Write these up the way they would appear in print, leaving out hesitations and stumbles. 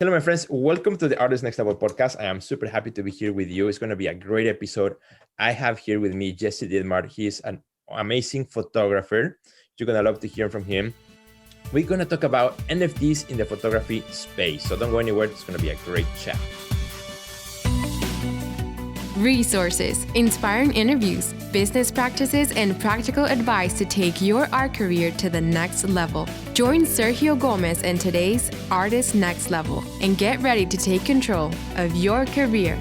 Hello, my friends. Welcome to the Artist Next Level podcast. I am super happy to be here with you. It's going to be a great episode. I have here with me Jesse Dittmar. He's an amazing photographer. You're going to love to hear from him. We're going to talk about NFTs in the photography space. So don't go anywhere. It's going to be a great chat. Resources, inspiring interviews, business practices, and practical advice to take your art career to the next level. Join Sergio Gomez in today's Artist Next Level and get ready to take control of your career.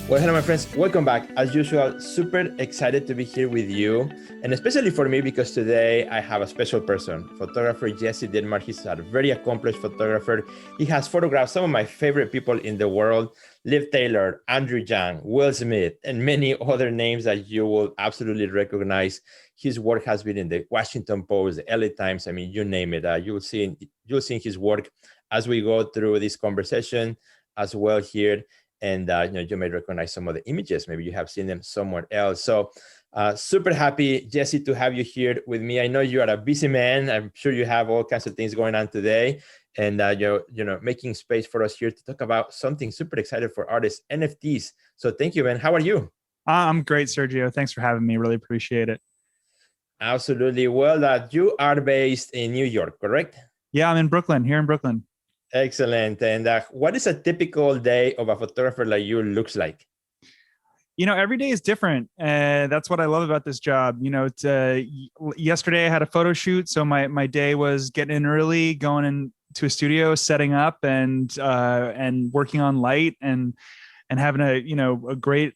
Well, hello, my friends. Welcome back. As usual, super excited to be here with you. And especially for me, because today I have a special person, photographer Jesse Dittmar. He's a very accomplished photographer. He has photographed some of my favorite people in the world, Liv Taylor, Andrew Yang, Will Smith, and many other names that you will absolutely recognize. His work has been in the Washington Post, the LA Times. I mean, you name it. You'll see his work as we go through this conversation as well here. And you may recognize some of the images. Maybe you have seen them somewhere else. So super happy, Jesse, to have you here with me. I know you are a busy man. I'm sure you have all kinds of things going on today. And you're making space for us here to talk about something super excited for artists, NFTs. So thank you, man. How are you? I'm great, Sergio. Thanks for having me. Really appreciate it. Absolutely. Well, you are based in New York, correct? Yeah, I'm in Brooklyn, here in Brooklyn. Excellent. And what is a typical day of a photographer like you looks like? Every day is different. That's what I love about this job. Yesterday I had a photo shoot. So my day was getting in early, going into a studio, setting up and working on light and having a great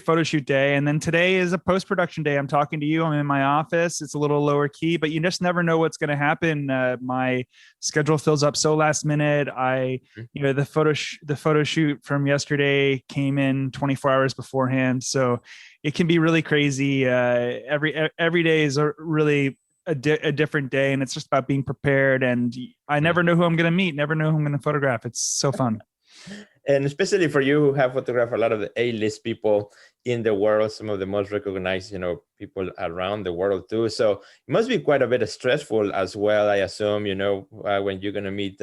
photo shoot day. And then today is a post-production day. I'm talking to you. I'm in my office. It's a little lower key, but you just never know what's going to happen. My schedule fills up so last minute. The photo shoot from yesterday came in 24 hours beforehand. So it can be really crazy. Every day is really a different day, and it's just about being prepared. And I never know who I'm going to meet, never know who I'm going to photograph. It's so fun. And especially for you who have photographed a lot of the A-list people in the world, some of the most recognized, people around the world too. So it must be quite a bit stressful as well, I assume, when you're going to meet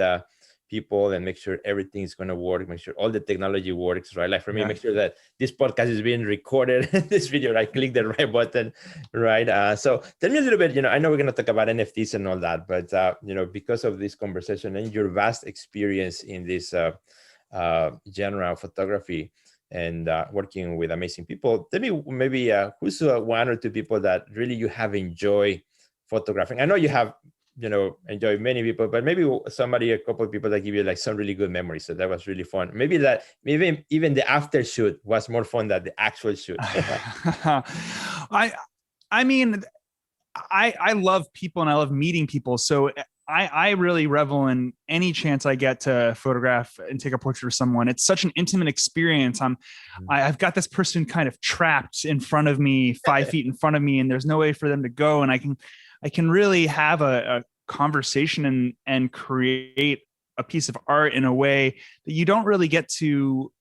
people and make sure everything's going to work, make sure all the technology works, right? Like for me, make sure that this podcast is being recorded, this video, I click the right button, right? So tell me a little bit, I know we're going to talk about NFTs and all that, but, because of this conversation and your vast experience in this genre of photography and working with amazing people, tell me maybe who's one or two people that really you have enjoyed photographing. I know you have enjoyed many people, but maybe a couple of people that give you like some really good memories. So that was really fun. Maybe even the after shoot was more fun than the actual shoot. I love people and I love meeting people. So I really revel in any chance I get to photograph and take a portrait of someone. It's such an intimate experience. I've got this person kind of trapped in front of me, 5 feet in front of me, and there's no way for them to go. And I can really have a conversation and create a piece of art in a way that you don't really get to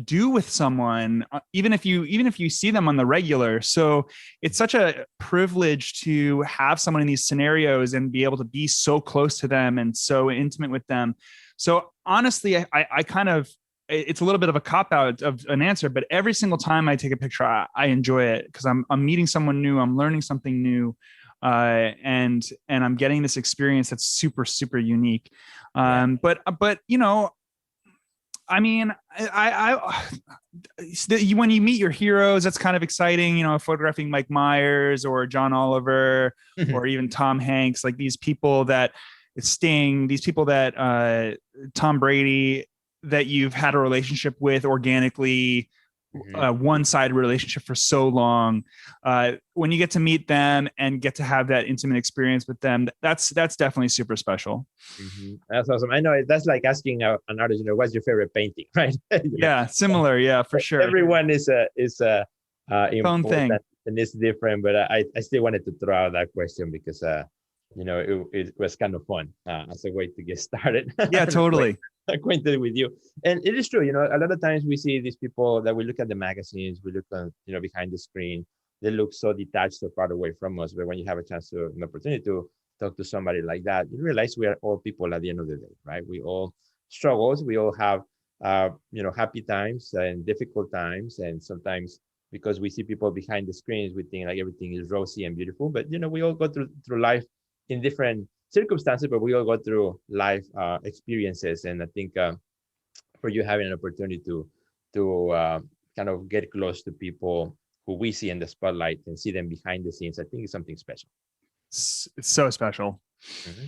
do with someone, even if you see them on the regular. So it's such a privilege to have someone in these scenarios and be able to be so close to them and so intimate with them. So honestly, I kind of, it's a little bit of a cop-out of an answer, but every single time I take a picture, I enjoy it because I'm meeting someone new, I'm learning something new, and I'm getting this experience that's super, super unique. But I mean, when you meet your heroes, that's kind of exciting, photographing Mike Myers or John Oliver or even Tom Hanks, like these people that Sting, these people that Tom Brady, that you've had a relationship with organically, one-sided relationship for so long. When you get to meet them and get to have that intimate experience with them, that's definitely super special. That's awesome. I know that's like asking an artist, what's your favorite painting, right? Yeah, similar. Yeah, for sure. Everyone is a own thing, and it's different. But I still wanted to throw out that question because it was kind of fun as a way to get started. Yeah, totally. Acquainted with you. And it is true, a lot of times we see these people that we look at the magazines, we look on, behind the screen, they look so detached, so far away from us. But when you have a chance to, an opportunity to talk to somebody like that, you realize we are all people at the end of the day, right? We all struggles, we all have, happy times and difficult times. And sometimes because we see people behind the screens, we think like everything is rosy and beautiful, but, we all go through life in different circumstances, but we all go through life experiences. And I think for you having an opportunity to kind of get close to people who we see in the spotlight and see them behind the scenes, I think it's something special. It's so special. Mm-hmm.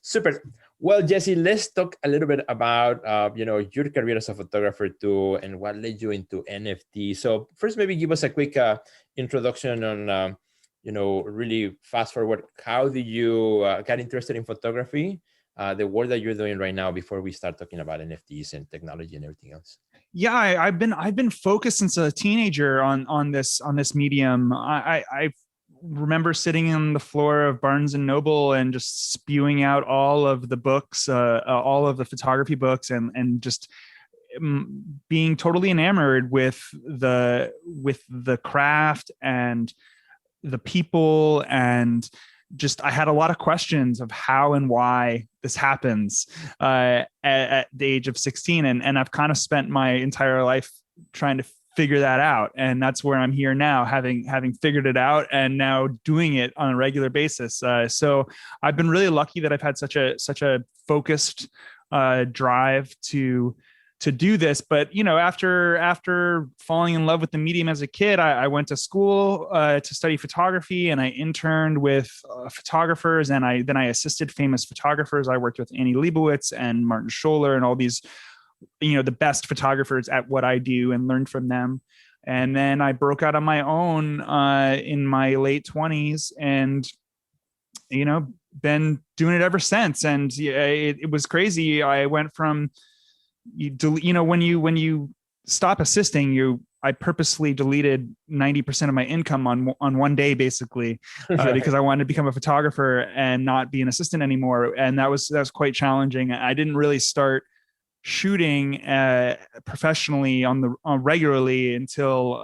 Super. Well, Jesse, let's talk a little bit about your career as a photographer too, and what led you into NFT. So first, maybe give us a quick introduction on really fast forward. How did you get interested in photography? The work that you're doing right now, before we start talking about NFTs and technology and everything else. Yeah, I've been focused since a teenager on this medium. I remember sitting on the floor of Barnes and Noble and just spewing out all of the books, all of the photography books, and just being totally enamored with the craft and the people. And just, I had a lot of questions of how and why this happens at the age of 16. And I've kind of spent my entire life trying to figure that out. And that's where I'm here now, having figured it out and now doing it on a regular basis. So I've been really lucky that I've had such a focused drive to do this. But, after falling in love with the medium as a kid, I went to school to study photography, and I interned with photographers, and then I assisted famous photographers. I worked with Annie Leibovitz and Martin Scholler and all these, the best photographers at what I do, and learned from them. And then I broke out on my own in my late 20s, and, been doing it ever since. And it was crazy. I went from, when you stop assisting, I purposely deleted 90% of my income on one day, basically, because I wanted to become a photographer and not be an assistant anymore. And that was quite challenging. I didn't really start shooting professionally on regularly until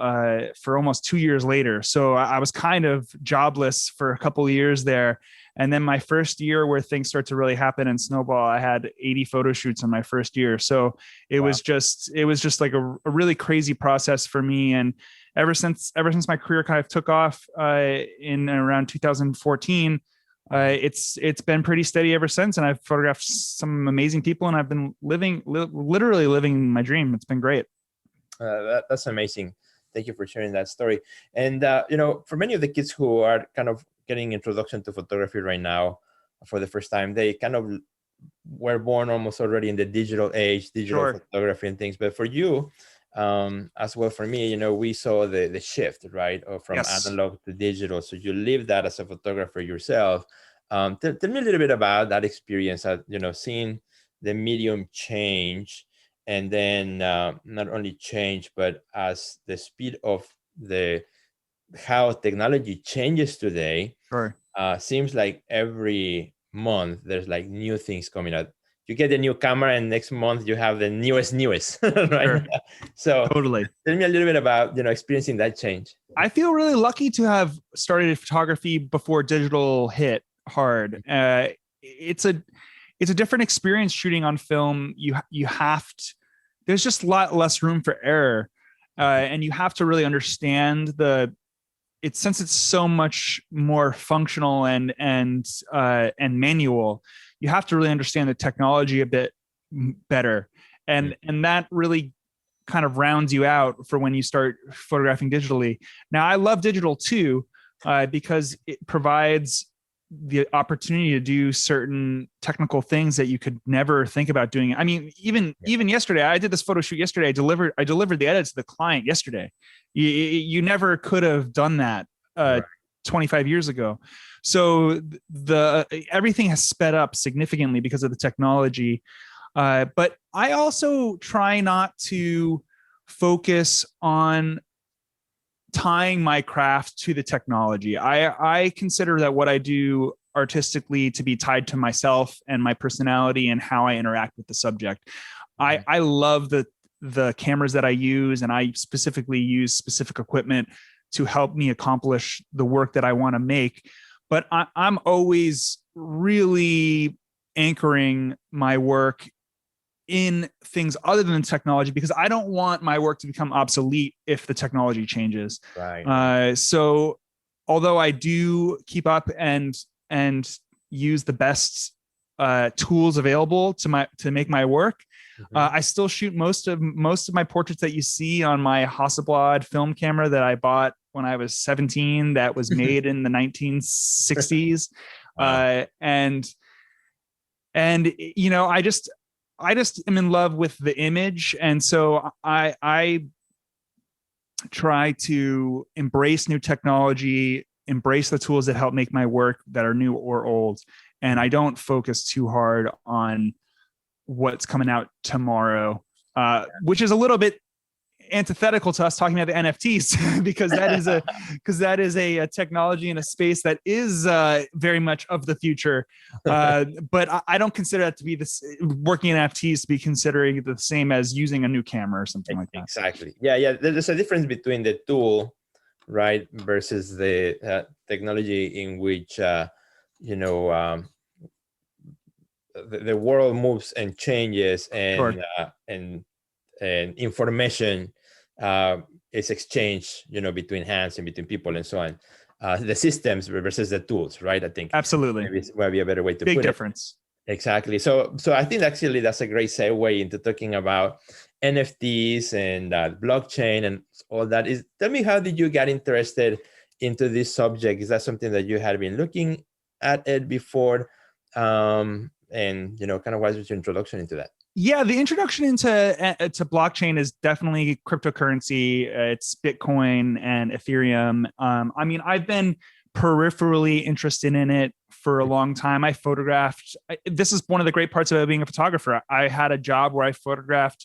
for almost 2 years later. So I was kind of jobless for a couple of years there. And then my first year, where things start to really happen and snowball, I had 80 photo shoots in my first year. So it was just like a really crazy process for me. And ever since my career kind of took off in around 2014, it's been pretty steady ever since. And I've photographed some amazing people, and I've been literally living my dream. It's been great. That's amazing. Thank you for sharing that story. And, for many of the kids who are kind of getting introduction to photography right now for the first time, they kind of were born almost already in the digital age, digital photography and things. But for you, as well, for me, we saw the shift, right? From analog to digital. So you lived that as a photographer yourself. Tell me a little bit about that experience, seeing the medium change, and then not only change, but as the speed of how technology changes today. Seems like every month there's like new things coming out. You get a new camera, and next month you have the newest, right? So totally. Tell me a little bit about, experiencing that change. I feel really lucky to have started photography before digital hit hard. It's a different experience shooting on film. You have to, there's just a lot less room for error. And you have to really understand since it's so much more functional and manual, you have to really understand the technology a bit better. And that really kind of rounds you out for when you start photographing digitally. Now, I love digital too, because it provides the opportunity to do certain technical things that you could never think about doing. I mean, even yesterday, I did this photo shoot yesterday. I delivered the edits to the client yesterday. You never could have done that 25 years ago. So everything has sped up significantly because of the technology. But I also try not to focus on tying my craft to the technology. I consider that what I do artistically to be tied to myself and my personality and how I interact with the subject. I love the cameras that I use, and I specifically use specific equipment to help me accomplish the work that I want to make. But I'm always really anchoring my work in things other than technology, because I don't want my work to become obsolete if the technology changes. Right. So although I do keep up and use the best tools available to make my work, I still shoot most of my portraits that you see on my Hasselblad film camera that I bought when I was 17, that was made in the 1960s. Wow. And you know, I just am in love with the image. And so I try to embrace new technology, embrace the tools that help make my work, that are new or old. And I don't focus too hard on what's coming out tomorrow, which is a little bit antithetical to us talking about the NFTs, because that is a technology in a space that is very much of the future. But I don't consider that to be this, working in NFTs to be considering the same as using a new camera or something like that. Exactly. Yeah. There's a difference between the tool, right, versus the technology in which the world moves and changes, and sure. And information is exchanged, between hands and between people and so on. The systems versus the tools, right? I think absolutely maybe it's maybe a better way to big put difference. It. Exactly. So I think actually that's a great segue into talking about NFTs and blockchain and all that. Tell me, how did you get interested into this subject? Is that something that you had been looking at it before? And kind of what was your introduction into that? Yeah, the introduction into blockchain is definitely cryptocurrency. It's Bitcoin and Ethereum. I mean, I've been peripherally interested in it for a long time. I photographed. This is one of the great parts about being a photographer. I had a job where I photographed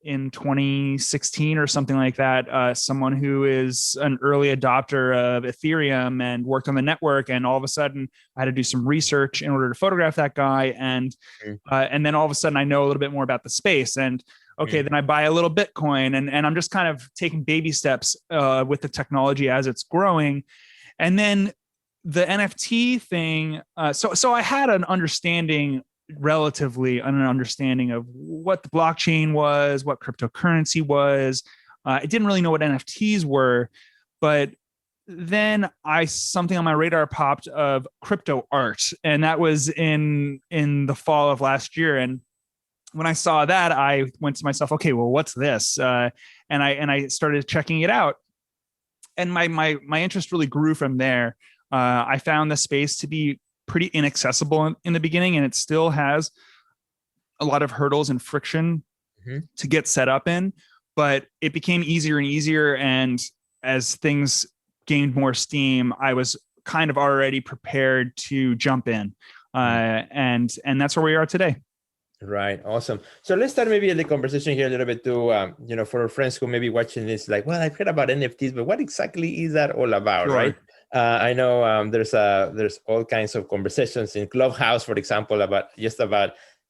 in 2016 or something like that, someone who is an early adopter of Ethereum and worked on the network. And all of a sudden I had to do some research in order to photograph that guy. And then all of a sudden I know a little bit more about the space, and then I buy a little Bitcoin, and I'm just kind of taking baby steps with the technology as it's growing. And then the NFT thing. So I had an understanding of what the blockchain was, what cryptocurrency was. I didn't really know what NFTs were, but then something on my radar popped of crypto art, and that was in the fall of last year. And when I saw that, I went to myself, okay, well, what's this? And I started checking it out, and my interest really grew from there. I found the space to be pretty inaccessible in the beginning, and it still has a lot of hurdles and friction to get set up in, but it became easier and easier. And as things gained more steam, I was kind of already prepared to jump in. And that's where we are today. Right. Awesome. So let's start maybe the conversation here a little bit too, for our friends who may be watching this, like, well, I've heard about NFTs, but what exactly is that all about? Sure. Right. I know there's all kinds of conversations in Clubhouse, for example, about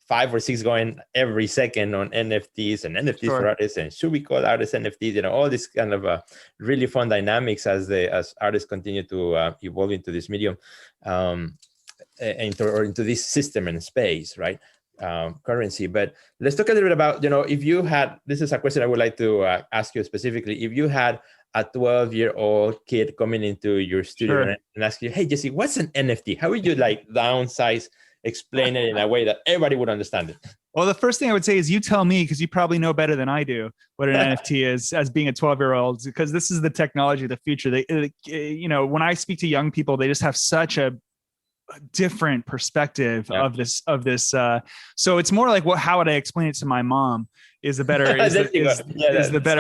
5 or 6 going every second on NFTs and NFTs sure. for artists, and should we call artists NFTs? All this kind of really fun dynamics as artists continue to evolve into this medium, into this system and space, right? Currency. But let's talk a little bit about, if you had, this is a question I would like to ask you specifically. If you had a 12-year-old kid coming into your studio sure. and ask you, hey, Jesse, what's an NFT? How would you downsize, explain it in a way that everybody would understand it? Well, the first thing I would say is you tell me, because you probably know better than I do what an NFT is, as being a 12-year-old, because this is the technology of the future. When I speak to young people, they just have such a different perspective of this. So it's more like, how would I explain it to my mom is the better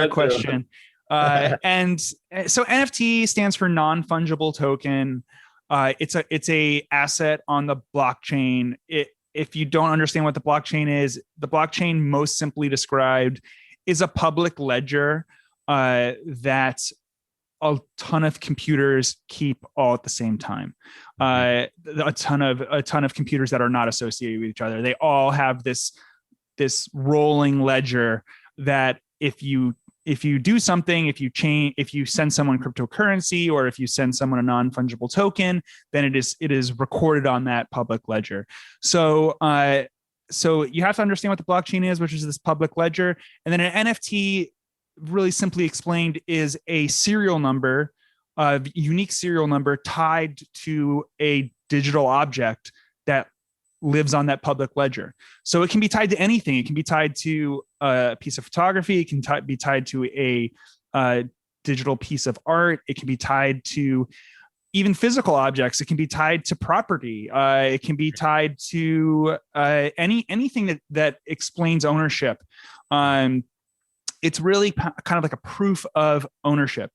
question. And so NFT stands for non-fungible token. It's a asset on the blockchain. If you don't understand what the blockchain is, the blockchain, most simply described, is a public ledger that a ton of computers keep all at the same time. A ton of computers that are not associated with each other. They all have this rolling ledger that if you if you do something, if you send someone cryptocurrency, or if you send someone a non-fungible token, then it is recorded on that public ledger. So you have to understand what the blockchain is, which is this public ledger. And then an NFT, really simply explained, is a serial number, a unique serial number tied to a digital object that lives on that public ledger. So it can be tied to anything. It can be tied to a piece of photography. It can be tied to a digital piece of art. It can be tied to even physical objects. It can be tied to property. It can be tied to anything that explains ownership. It's really kind of like a proof of ownership,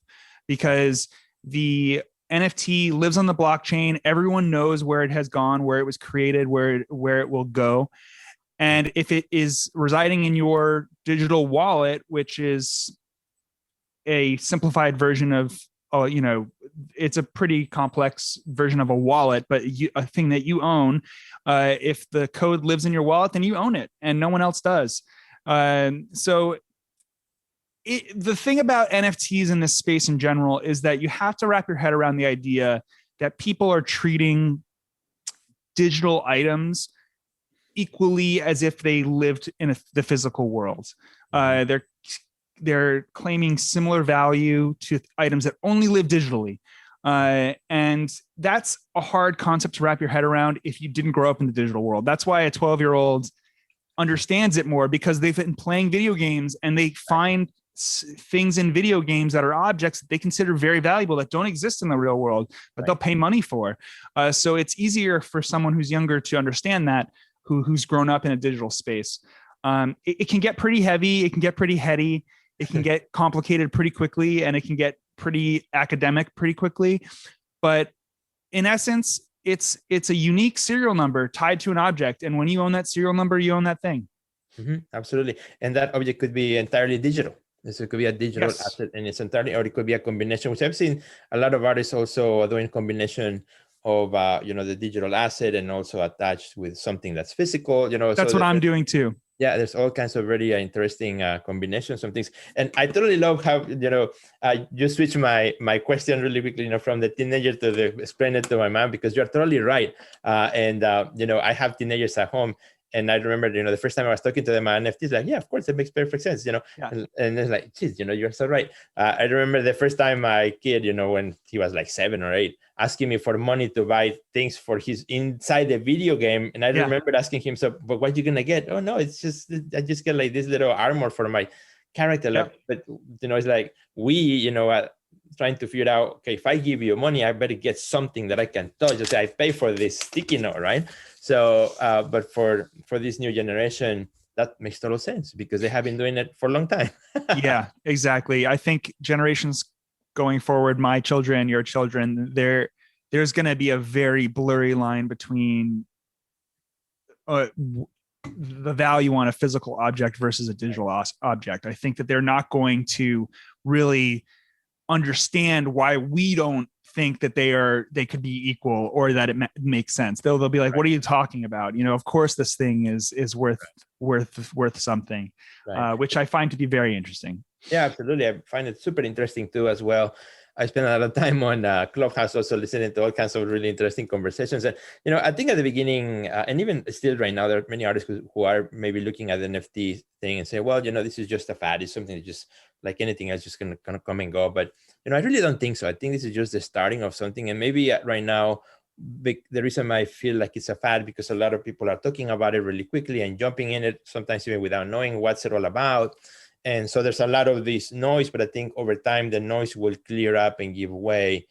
because the NFT lives on the blockchain. Everyone knows where it has gone, where it was created, where it will go. And if it is residing in your digital wallet, which is a simplified version of, it's a pretty complex version of a wallet, but a thing that you own, if the code lives in your wallet, then you own it and no one else does. The thing about NFTs in this space in general is that you have to wrap your head around the idea that people are treating digital items equally as if they lived in the physical world. They're claiming similar value to items that only live digitally. And that's a hard concept to wrap your head around if you didn't grow up in the digital world. That's why a 12-year-old understands it more, because they've been playing video games and they find things in video games that are objects that they consider very valuable that don't exist in the real world, but they'll pay money for. So it's easier for someone who's younger to understand that, who's grown up in a digital space. It can get pretty heavy. It can get pretty heady. It can get complicated pretty quickly, and it can get pretty academic pretty quickly. But in essence, it's a unique serial number tied to an object. And when you own that serial number, you own that thing. Mm-hmm, absolutely. And that object could be entirely digital. So it could be a digital asset and it's entirely, or it could be a combination, which I've seen a lot of artists also doing combination of, the digital asset and also attached with something that's physical, That's what I'm doing too. Yeah, there's all kinds of really interesting combinations of things. And I totally love how, you switch my question really quickly, from the teenager to explain it to my mom, because you're totally right. I have teenagers at home. And I remember, the first time I was talking to them about NFTs, like, yeah, of course, it makes perfect sense, Yeah. And it's like, geez, you're so right. I remember the first time my kid, when he was like 7 or 8, asking me for money to buy things for his inside the video game. And I remember asking him, so, but what are you going to get? Oh, no, it's just, I just get like this little armor for my character. Yeah. But, it's like trying to figure out, okay, if I give you money, I better get something that I can touch. Just say I pay for this sticky note, right? So, but for this new generation, that makes total sense because they have been doing it for a long time. Yeah, exactly. I think generations going forward, my children, your children, there's going to be a very blurry line between the value on a physical object versus a digital object. I think that they're not going to really understand why we don't think that they could be equal or that it makes sense. They'll be like, what are you talking about? Of course this thing is worth something, which I find to be very interesting. Yeah, absolutely. I find it super interesting too, as well. I spend a lot of time on Clubhouse also listening to all kinds of really interesting conversations. And, I think at the beginning, and even still right now, there are many artists who are maybe looking at the NFT thing and say, well, this is just a fad. It's something that just like anything else, just going to kind of come and go. But, I really don't think so. I think this is just the starting of something. And maybe right now, the reason I feel like it's a fad, because a lot of people are talking about it really quickly and jumping in it, sometimes even without knowing what's it all about. And so there's a lot of this noise, but I think over time, the noise will clear up and give way,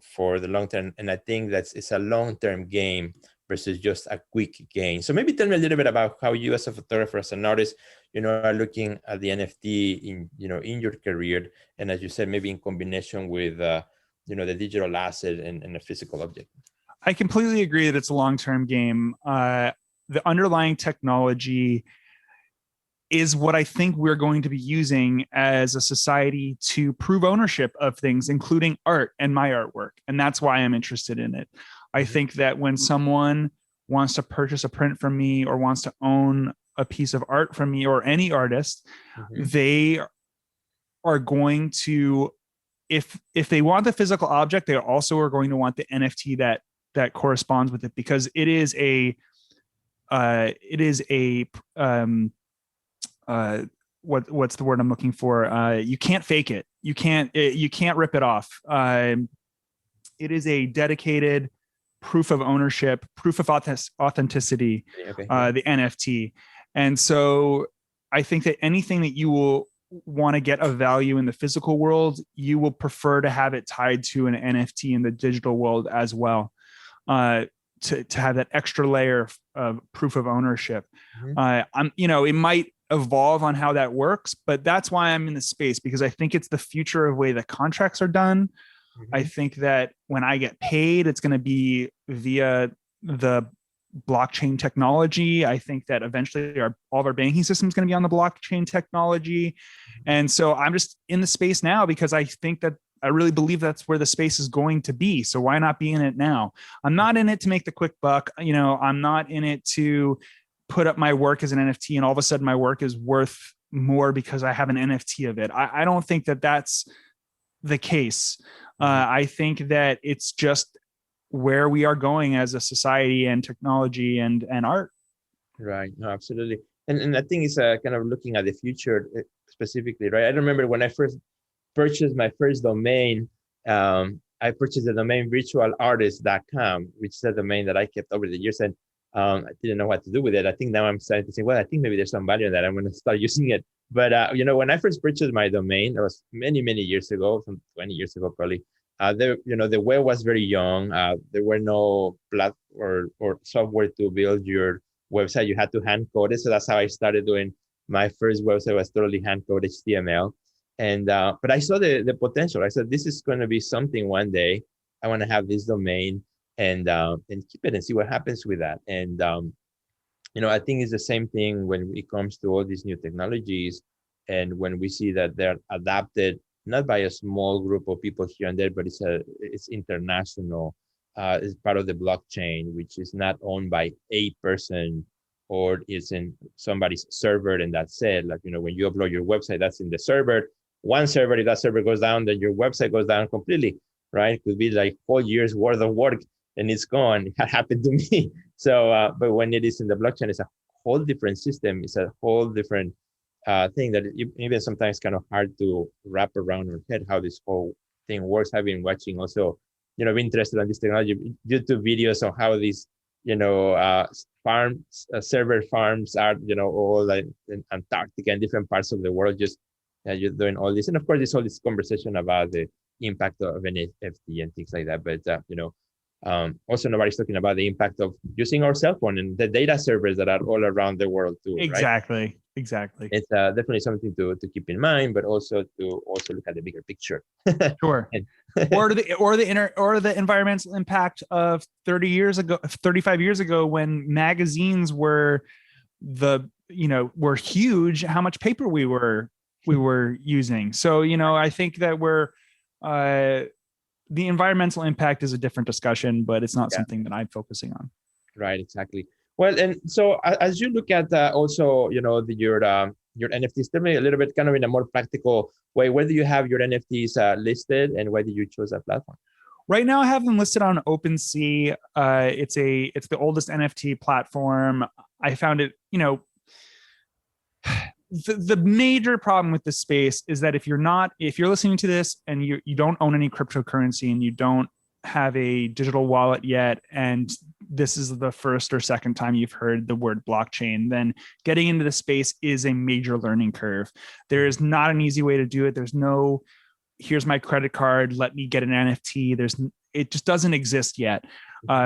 for the long term. And I think it's a long-term game versus just a quick gain. So maybe tell me a little bit about how you as a photographer, as an artist, are looking at the NFT in your career. And as you said, maybe in combination with, the digital asset and a physical object. I completely agree that it's a long-term game. The underlying technology is what I think we're going to be using as a society to prove ownership of things, including art and my artwork. And that's why I'm interested in it. I think that when someone wants to purchase a print from me, or wants to own a piece of art from me, or any artist, they are going to, if they want the physical object, they also are going to want the NFT that corresponds with it, because it is a what's the word I'm looking for? You can't fake it. You can't rip it off. It is a dedicated proof of ownership, proof of authenticity, Okay. The NFT. And so I think that anything that you will want to get of value in the physical world, you will prefer to have it tied to an NFT in the digital world as well, to have that extra layer of proof of ownership. It might evolve on how that works, but that's why I'm in the space, because I think it's the future of the way that contracts are done. I think that when I get paid, it's going to be via the blockchain technology. I think that eventually all of our banking system is going to be on the blockchain technology. And so I'm just in the space now because I think that I really believe that's where the space is going to be. So why not be in it now? I'm not in it to make the quick buck. I'm not in it to put up my work as an NFT and all of a sudden my work is worth more because I have an NFT of it. I don't think that that's the case. I think that it's just where we are going as a society and technology and art. Right. No, absolutely. And I think it's kind of looking at the future specifically, right? I remember when I first purchased my first domain, I purchased the domain virtualartist.com, which is a domain that I kept over the years. And I didn't know what to do with it. I think now I'm starting to say, well, I think maybe there's some value in that. I'm going to start using it. But, when I first purchased my domain, it was many, many years ago, some 20 years ago, probably. The web was very young. There were no platform or software to build your website. You had to hand code it. So that's how I started doing my first website. Was totally hand code HTML. And but I saw the potential. I said, this is going to be something one day. I want to have this domain and keep it and see what happens with that. And I think it's the same thing when it comes to all these new technologies, and when we see that they're adapted not by a small group of people here and there, but it's international. It's part of the blockchain, which is not owned by a person or is in somebody's server, and that's it. Like, when you upload your website, that's in the server. One server, if that server goes down, then your website goes down completely, right? It could be like 4 years worth of work and it's gone. It happened to me. So, but when it is in the blockchain, it's a whole different system. It's a whole different thing that even sometimes kind of hard to wrap around our head how this whole thing works. I've been watching also, been interested in this technology, YouTube videos on how these, server farms are, all like in Antarctica and different parts of the world, just you're doing all this. And of course, there's all this conversation about the impact of an NFT and things like that. But, also nobody's talking about the impact of using our cell phone and the data servers that are all around the world too. Exactly. Right? Exactly. It's definitely something to keep in mind, but also to look at the bigger picture. Sure. or the environmental impact of 35 years ago, when magazines were were huge, how much paper we were using. So, I think that the environmental impact is a different discussion, but it's not something that I'm focusing on. Right, exactly. Well, and so as you look at also, your NFTs, tell me a little bit, kind of in a more practical way, where do you have your NFTs listed, and why did you choose that platform? Right now, I have them listed on OpenSea. It's the oldest NFT platform. I found it, the major problem with this space is that if you're listening to this and you don't own any cryptocurrency and you don't have a digital wallet yet, and this is the first or second time you've heard the word blockchain, then getting into the space is a major learning curve. There is not an easy way to do it. There's no, here's my credit card, let me get an NFT. It just doesn't exist yet.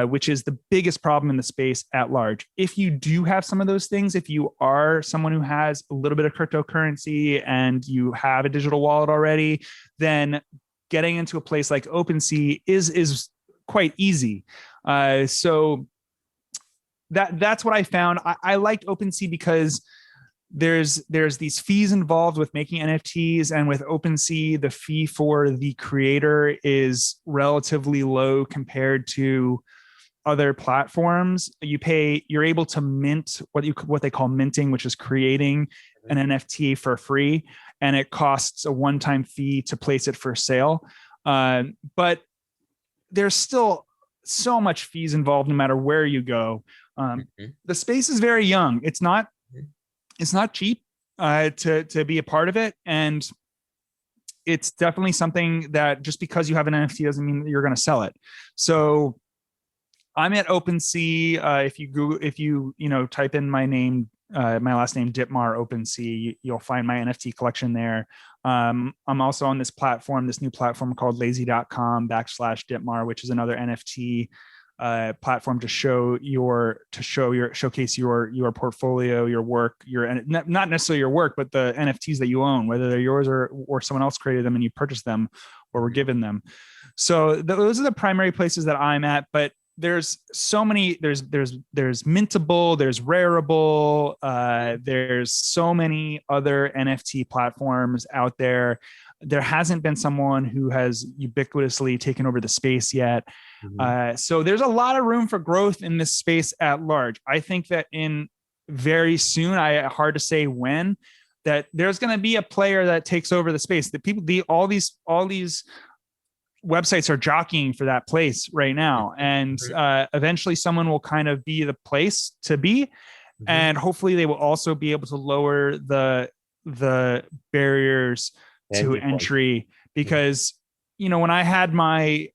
Which is the biggest problem in the space at large. If you do have some of those things, if you are someone who has a little bit of cryptocurrency and you have a digital wallet already, then getting into a place like OpenSea is quite easy. So that's what I found. I liked OpenSea because there's these fees involved with making NFTs, and with OpenSea, the fee for the creator is relatively low compared to other platforms. You're able to mint what they call minting, which is creating an NFT for free. and it costs a one-time fee to place it for sale. But there's still so much fees involved no matter where you go. The space is very young. It's not cheap to be a part of it. And it's definitely something that just because you have an NFT doesn't mean that you're going to sell it. So I'm at OpenSea. If you type in my name, my last name, Dittmar, OpenSea, you'll find my NFT collection there. I'm also on this new platform called lazy.com/Dittmar, which is another NFT platform to showcase your portfolio, your work, not necessarily your work, but the NFTs that you own, whether they're yours or someone else created them and you purchased them or were given them. So those are the primary places that I'm at, but there's so many, there's Mintable, there's Rareable, there's so many other NFT platforms out there. There hasn't been someone who has ubiquitously taken over the space yet. So there's a lot of room for growth in this space at large. I think that in very soon, hard to say when, that there's going to be a player that takes over the space. All these websites are jockeying for that place right now. And eventually someone will kind of be the place to be. And hopefully they will also be able to lower the barriers to entry, because, when I had my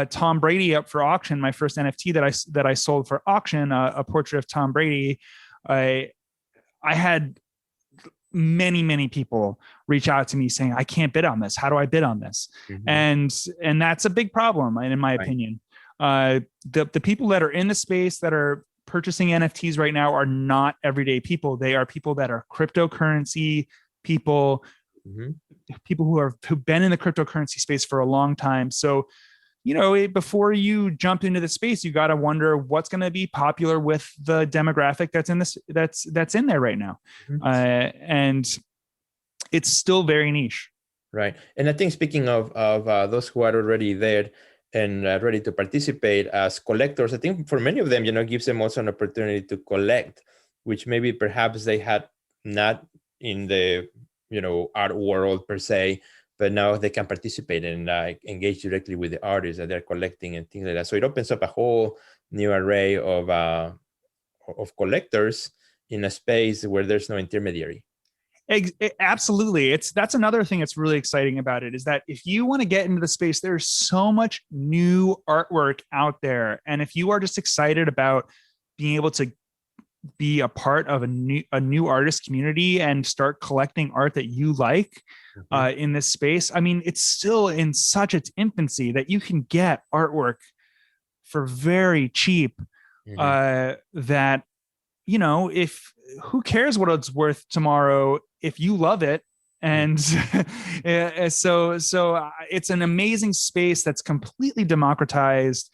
Tom Brady up for auction, my first NFT that I sold for auction, a portrait of Tom Brady, I had many people reach out to me saying, I can't bid on this. How do I bid on this? And that's a big problem, in my opinion. The people that are in the space that are purchasing NFTs right now are not everyday people. They are people that are cryptocurrency people, people who've been in the cryptocurrency space for a long time. So, before you jump into the space, you got to wonder what's going to be popular with the demographic that's in there right now. And it's still very niche. Right. And I think speaking of those who are already there and ready to participate as collectors, I think for many of them, gives them also an opportunity to collect, which maybe perhaps they had not in the, art world per se, but now they can participate and engage directly with the artists that they're collecting and things like that. So it opens up a whole new array of collectors in a space where there's no intermediary. Absolutely. That's another thing that's really exciting about it, is that if you want to get into the space, there's so much new artwork out there. And if you are just excited about being able to be a part of a new artist community and start collecting art that you like in this space, I mean, it's still in such its infancy that you can get artwork for very cheap. That, if who cares what it's worth tomorrow if you love it. And so it's an amazing space that's completely democratized,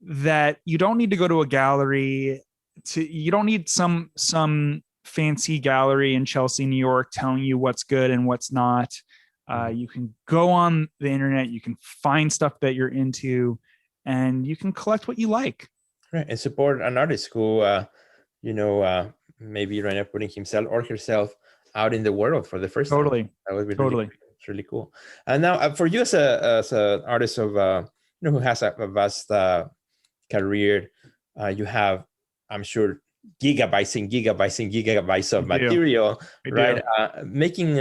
that you don't need to go to a gallery. You don't need some fancy gallery in Chelsea, New York, telling you what's good and what's not. You can go on the internet, you can find stuff that you're into, and you can collect what you like. Right, and support an artist who, maybe right now putting himself or herself out in the world for the first time. That would be really cool. And now, for you as an artist of, who has a vast career, you have, I'm sure, gigabytes and gigabytes of material, right? Making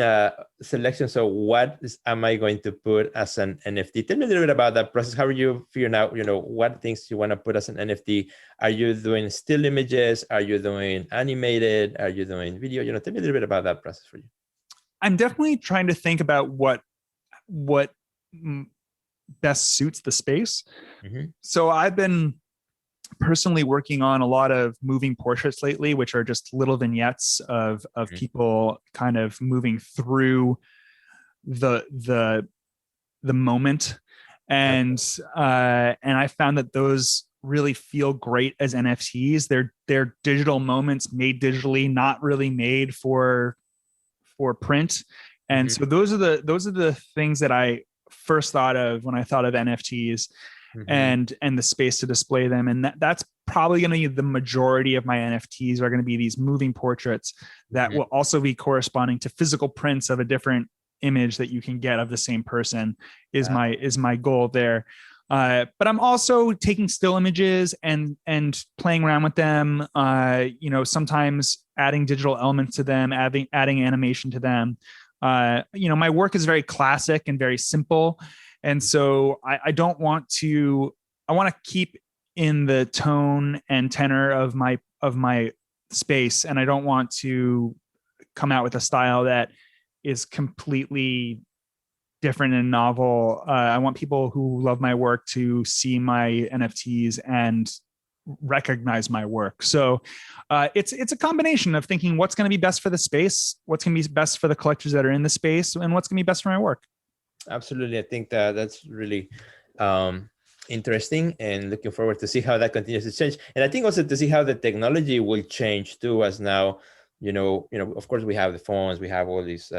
selections of what am I going to put as an NFT. Tell me a little bit about that process. How are you figuring out, what things you want to put as an NFT? Are you doing still images? Are you doing animated? Are you doing video? Tell me a little bit about that process for you. I'm definitely trying to think about what best suits the space. So I've been personally working on a lot of moving portraits lately, which are just little vignettes of people kind of moving through the moment. And I found that those really feel great as NFTs. They're digital moments made digitally, not really made for print. And so those are the things that I first thought of when I thought of NFTs. And the space to display them. And that's probably going to be the majority of my NFTs are going to be these moving portraits that will also be corresponding to physical prints of a different image that you can get of the same person is my goal there. But I'm also taking still images and playing around with them. Sometimes adding digital elements to them, adding animation to them. My work is very classic and very simple, and so I want to keep in the tone and tenor of my space, and I don't want to come out with a style that is completely different and novel. I want people who love my work to see my NFTs and recognize my work. So it's a combination of thinking what's going to be best for the space, what's going to be best for the collectors that are in the space, and what's going to be best for my work. Absolutely. I think that's really interesting, and looking forward to see how that continues to change. And I think also to see how the technology will change too, as now, of course we have the phones, we have all these,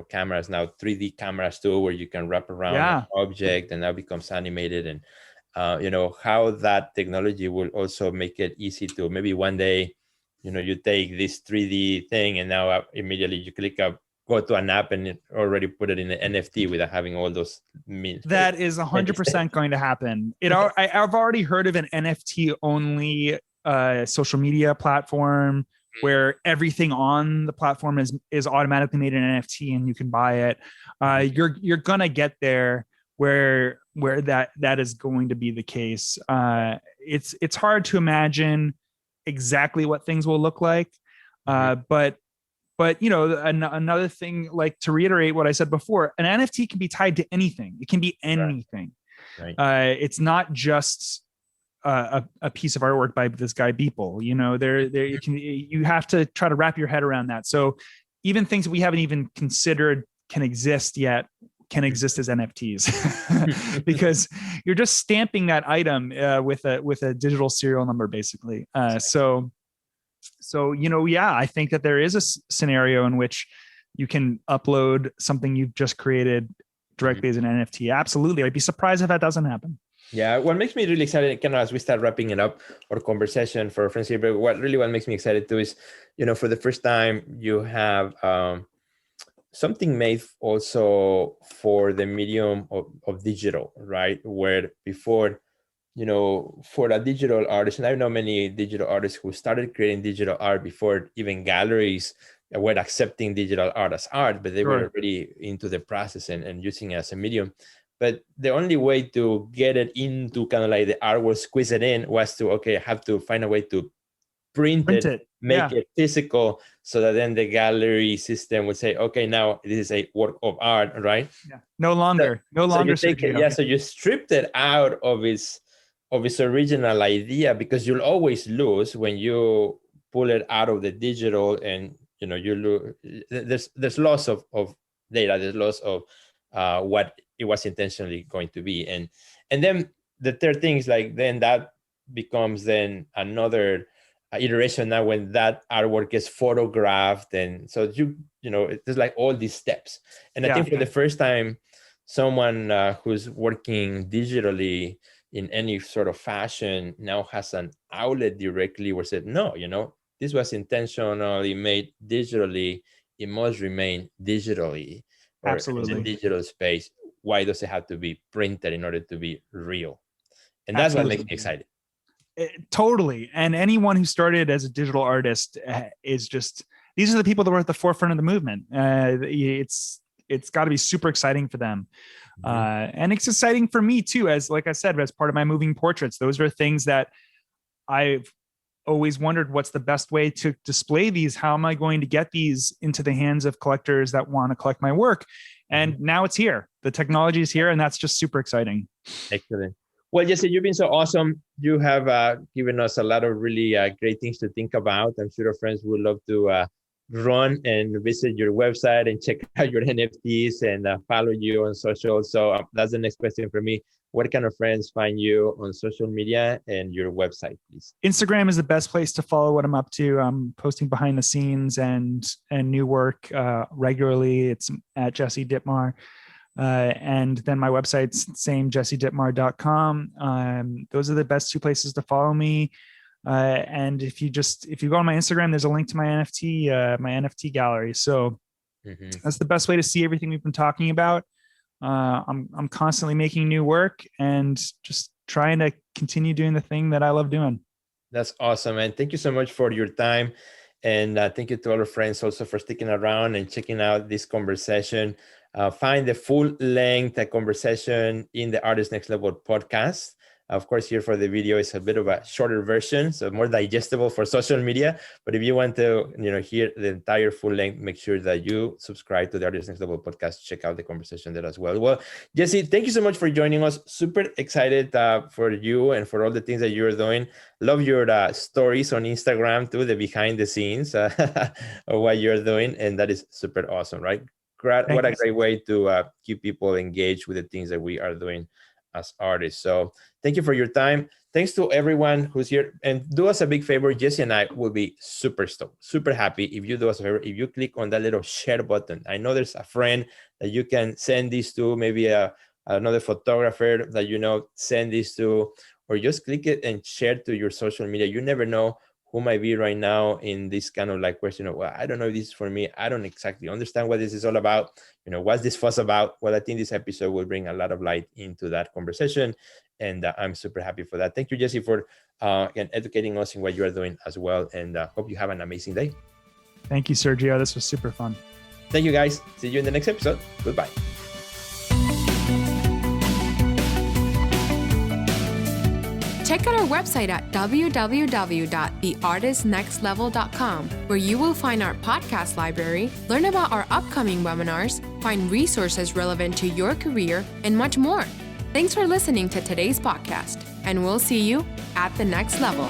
cameras now, 3D cameras too, where you can wrap around an object and now becomes animated. And, how that technology will also make it easy to maybe one day, you take this 3D thing and now immediately you go to an app and it already put it in an NFT without having all those. That is 100% going to happen. I've already heard of an NFT only social media platform where everything on the platform is automatically made an NFT and you can buy it. You're gonna get there where that is going to be the case. It's hard to imagine exactly what things will look like, but another thing, like to reiterate what I said before, an NFT can be tied to anything. It can be anything. Right. It's not just a piece of artwork by this guy Beeple. You have to try to wrap your head around that. So even things that we haven't even considered can exist as NFTs because you're just stamping that item with a digital serial number, basically. I think that there is a scenario in which you can upload something you've just created directly as an NFT. Absolutely. I'd be surprised if that doesn't happen. Yeah, what makes me really excited, kind of as we start wrapping it up, our conversation for friends here, but what makes me excited too is, for the first time you have something made also for the medium of digital, right? Where before, for a digital artist, and I know many digital artists who started creating digital art before even galleries were accepting digital art as art, but they were already into the process and using it as a medium. But the only way to get it into kind of like the artwork, squeeze it in, was to, have to find a way to print it, make it physical, so that then the gallery system would say, okay, now this is a work of art, right? Yeah. No longer. So you stripped it out of its original idea, because you'll always lose when you pull it out of the digital, and you lose. There's loss of data. There's loss of what it was intentionally going to be, and then the third thing is like, then that becomes then another iteration now when that artwork is photographed, and so there's like all these steps. And I think for the first time, someone who's working digitally in any sort of fashion now has an outlet directly where said, no, this was intentionally made digitally, it must remain digitally, or absolutely in the digital space. Why does it have to be printed in order to be real? And that's what makes me excited. Totally. And anyone who started as a digital artist is just, these are the people that were at the forefront of the movement. It's got to be super exciting for them. And it's exciting for me too, like I said, as part of my moving portraits. Those are things that I've always wondered, what's the best way to display these? How am I going to get these into the hands of collectors that want to collect my work? And now it's here. The technology is here, and that's just super exciting. Excellent. Well, Jesse, you've been so awesome. You have given us a lot of really great things to think about. I'm sure our friends would love to run and visit your website and check out your NFTs and follow you on social. So that's the next question for me. Where can our friends find you on social media and your website, please? Instagram is the best place to follow what I'm up to. I'm posting behind the scenes and new work regularly. It's at Jesse Dittmar. And then my website's same, jessedittmar.com. Those are the best two places to follow me. And if you go on my Instagram, there's a link to my NFT gallery. So that's the best way to see everything we've been talking about. I'm constantly making new work and just trying to continue doing the thing that I love doing. That's awesome, man. Thank you so much for your time. And thank you to all our friends also for sticking around and checking out this conversation. Find the full length conversation in the Artist Next Level podcast. Of course, here for the video is a bit of a shorter version, so more digestible for social media. But if you want to, hear the entire full length, make sure that you subscribe to the Artist Next Level podcast. Check out the conversation there as well. Well, Jesse, thank you so much for joining us. Super excited for you and for all the things that you're doing. Love your stories on Instagram too, the behind the scenes of what you're doing, and that is super awesome, right? What a great way to keep people engaged with the things that we are doing as artists. So thank you for your time. Thanks to everyone who's here, and do us a big favor. Jesse and I will be super stoked, super happy if you do us a favor, if you click on that little share button. I know there's a friend that you can send this to, maybe another photographer that send this to, or just click it and share to your social media. You never know who might be right now in this kind of question of, well, I don't know if this is for me. I don't exactly understand what this is all about. What's this fuss about? Well, I think this episode will bring a lot of light into that conversation. And I'm super happy for that. Thank you, Jesse, for again, educating us in what you are doing as well. And hope you have an amazing day. Thank you, Sergio. This was super fun. Thank you, guys. See you in the next episode. Goodbye. Check out our website at www.theartistnextlevel.com, where you will find our podcast library, learn about our upcoming webinars, find resources relevant to your career, and much more. Thanks for listening to today's podcast, and we'll see you at the next level.